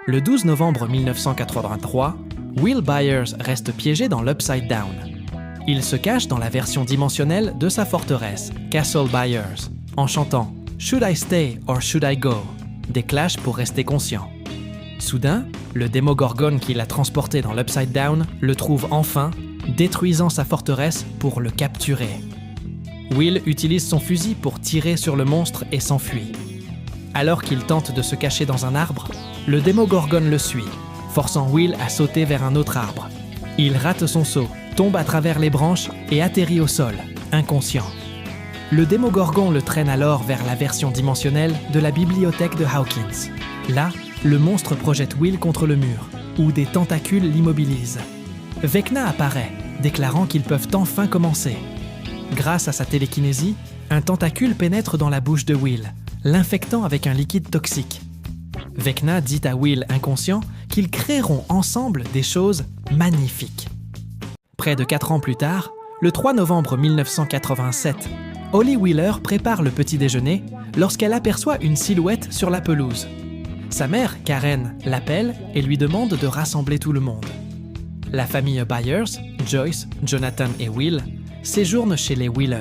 Le 12 novembre 1983, Will Byers reste piégé dans l'Upside Down. Il se cache dans la version dimensionnelle de sa forteresse, Castle Byers, en chantant « Should I stay or should I go ?» des clashs pour rester conscient. Soudain, le Démogorgon qui l'a transporté dans l'Upside Down le trouve enfin, détruisant sa forteresse pour le capturer. Will utilise son fusil pour tirer sur le monstre et s'enfuit. Alors qu'il tente de se cacher dans un arbre, le Démogorgon le suit, forçant Will à sauter vers un autre arbre. Il rate son saut, tombe à travers les branches et atterrit au sol, inconscient. Le Démogorgon le traîne alors vers la version dimensionnelle de la bibliothèque de Hawkins. Là, le monstre projette Will contre le mur, où des tentacules l'immobilisent. Vecna apparaît, déclarant qu'ils peuvent enfin commencer. Grâce à sa télékinésie, un tentacule pénètre dans la bouche de Will, l'infectant avec un liquide toxique. Vecna dit à Will inconscient qu'ils créeront ensemble des choses magnifiques. Près de 4 ans plus tard, le 3 novembre 1987, Holly Wheeler prépare le petit déjeuner lorsqu'elle aperçoit une silhouette sur la pelouse. Sa mère, Karen, l'appelle et lui demande de rassembler tout le monde. La famille Byers, Joyce, Jonathan et Will, séjourne chez les Wheeler.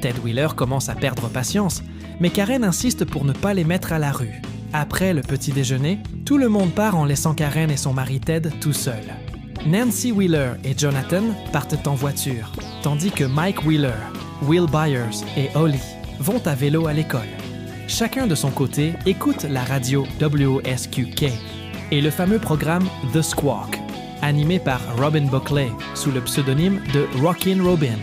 Ted Wheeler commence à perdre patience, mais Karen insiste pour ne pas les mettre à la rue. Après le petit déjeuner, tout le monde part en laissant Karen et son mari Ted tout seuls. Nancy Wheeler et Jonathan partent en voiture, tandis que Mike Wheeler, Will Byers et Holly vont à vélo à l'école. Chacun de son côté écoute la radio WSQK et le fameux programme The Squawk, animé par Robin Buckley sous le pseudonyme de Rockin' Robin,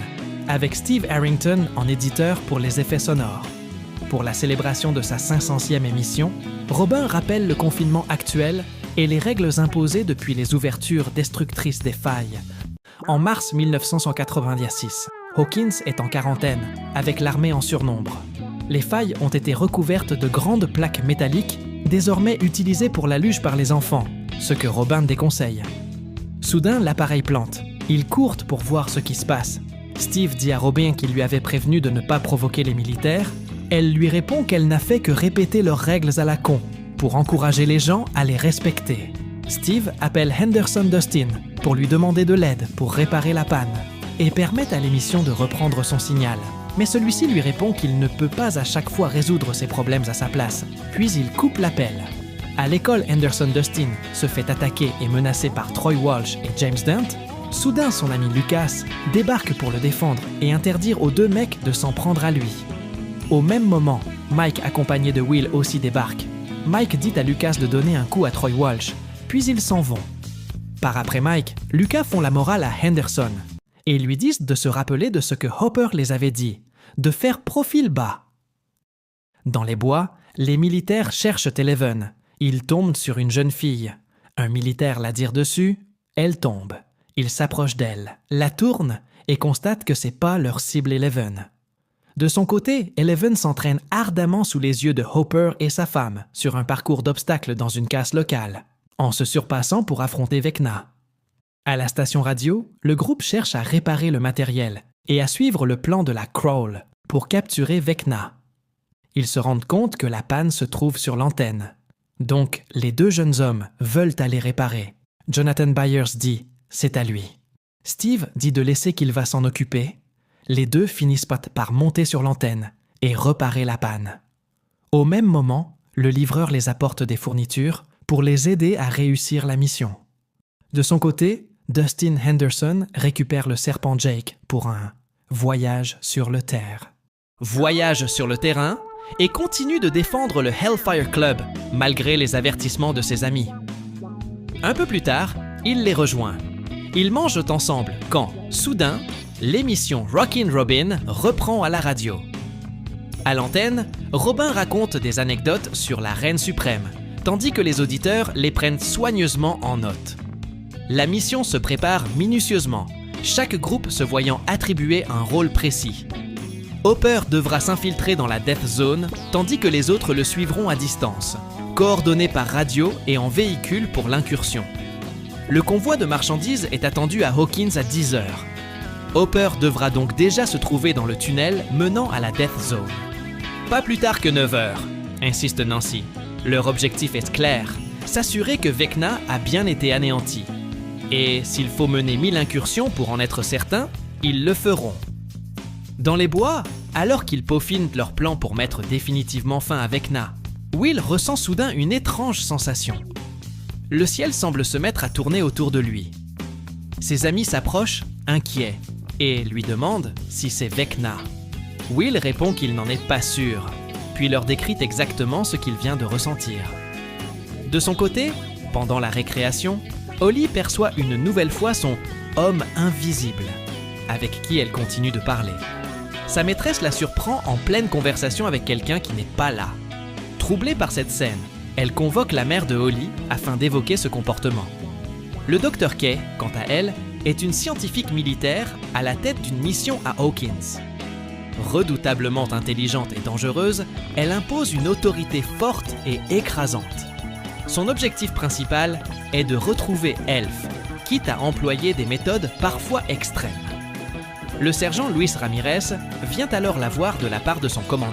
avec Steve Harrington en éditeur pour les effets sonores. Pour la célébration de sa 500e émission, Robin rappelle le confinement actuel et les règles imposées depuis les ouvertures destructrices des failles. En mars 1986, Hawkins est en quarantaine, avec l'armée en surnombre. Les failles ont été recouvertes de grandes plaques métalliques, désormais utilisées pour la luge par les enfants, ce que Robin déconseille. Soudain, l'appareil plante. Ils courent pour voir ce qui se passe. Steve dit à Robin qu'il lui avait prévenu de ne pas provoquer les militaires. Elle lui répond qu'elle n'a fait que répéter leurs règles à la con, pour encourager les gens à les respecter. Steve appelle Henderson Dustin pour lui demander de l'aide pour réparer la panne et permet à l'émission de reprendre son signal. Mais celui-ci lui répond qu'il ne peut pas à chaque fois résoudre ses problèmes à sa place, puis il coupe l'appel. À l'école, Henderson Dustin se fait attaquer et menacer par Troy Walsh et James Dent. Soudain, son ami Lucas débarque pour le défendre et interdire aux deux mecs de s'en prendre à lui. Au même moment, Mike, accompagné de Will, aussi débarque. Mike dit à Lucas de donner un coup à Troy Walsh, puis ils s'en vont. Par après Mike, Lucas font la morale à Henderson et lui disent de se rappeler de ce que Hopper les avait dit, de faire profil bas. Dans les bois, les militaires cherchent Eleven. Ils tombent sur une jeune fille. Un militaire la tire dessus, elle tombe. Ils s'approchent d'elle, la tournent et constatent que c'est pas leur cible Eleven. De son côté, Eleven s'entraîne ardemment sous les yeux de Hopper et sa femme sur un parcours d'obstacles dans une casse locale, en se surpassant pour affronter Vecna. À la station radio, le groupe cherche à réparer le matériel et à suivre le plan de la Crawl pour capturer Vecna. Ils se rendent compte que la panne se trouve sur l'antenne. Donc, les deux jeunes hommes veulent aller réparer. Jonathan Byers dit « c'est à lui ». Steve dit de laisser qu'il va s'en occuper. Les deux finissent par monter sur l'antenne et réparer la panne. Au même moment, le livreur les apporte des fournitures pour les aider à réussir la mission. De son côté, Dustin Henderson récupère le serpent Jake pour un voyage sur le terre. Voyage sur le terrain et continue de défendre le Hellfire Club malgré les avertissements de ses amis. Un peu plus tard, il les rejoint. Ils mangent ensemble quand, soudain, l'émission Rockin' Robin reprend à la radio. À l'antenne, Robin raconte des anecdotes sur la Reine suprême, tandis que les auditeurs les prennent soigneusement en note. La mission se prépare minutieusement, chaque groupe se voyant attribuer un rôle précis. Hopper devra s'infiltrer dans la Death Zone, tandis que les autres le suivront à distance, coordonnés par radio et en véhicule pour l'incursion. Le convoi de marchandises est attendu à Hawkins à 10h. Hopper devra donc déjà se trouver dans le tunnel menant à la Death Zone. Pas plus tard que 9h, insiste Nancy. Leur objectif est clair, s'assurer que Vecna a bien été anéanti. Et s'il faut mener 1000 incursions pour en être certain, ils le feront. Dans les bois, alors qu'ils peaufinent leur plan pour mettre définitivement fin à Vecna, Will ressent soudain une étrange sensation. Le ciel semble se mettre à tourner autour de lui. Ses amis s'approchent, inquiets, et lui demandent si c'est Vecna. Will répond qu'il n'en est pas sûr, puis leur décrit exactement ce qu'il vient de ressentir. De son côté, pendant la récréation, Holly perçoit une nouvelle fois son « homme invisible », avec qui elle continue de parler. Sa maîtresse la surprend en pleine conversation avec quelqu'un qui n'est pas là. Troublée par cette scène, elle convoque la mère de Holly afin d'évoquer ce comportement. Le Dr Kay, quant à elle, est une scientifique militaire à la tête d'une mission à Hawkins. Redoutablement intelligente et dangereuse, elle impose une autorité forte et écrasante. Son objectif principal est de retrouver Elf, quitte à employer des méthodes parfois extrêmes. Le sergent Luis Ramirez vient alors la voir de la part de son commandant.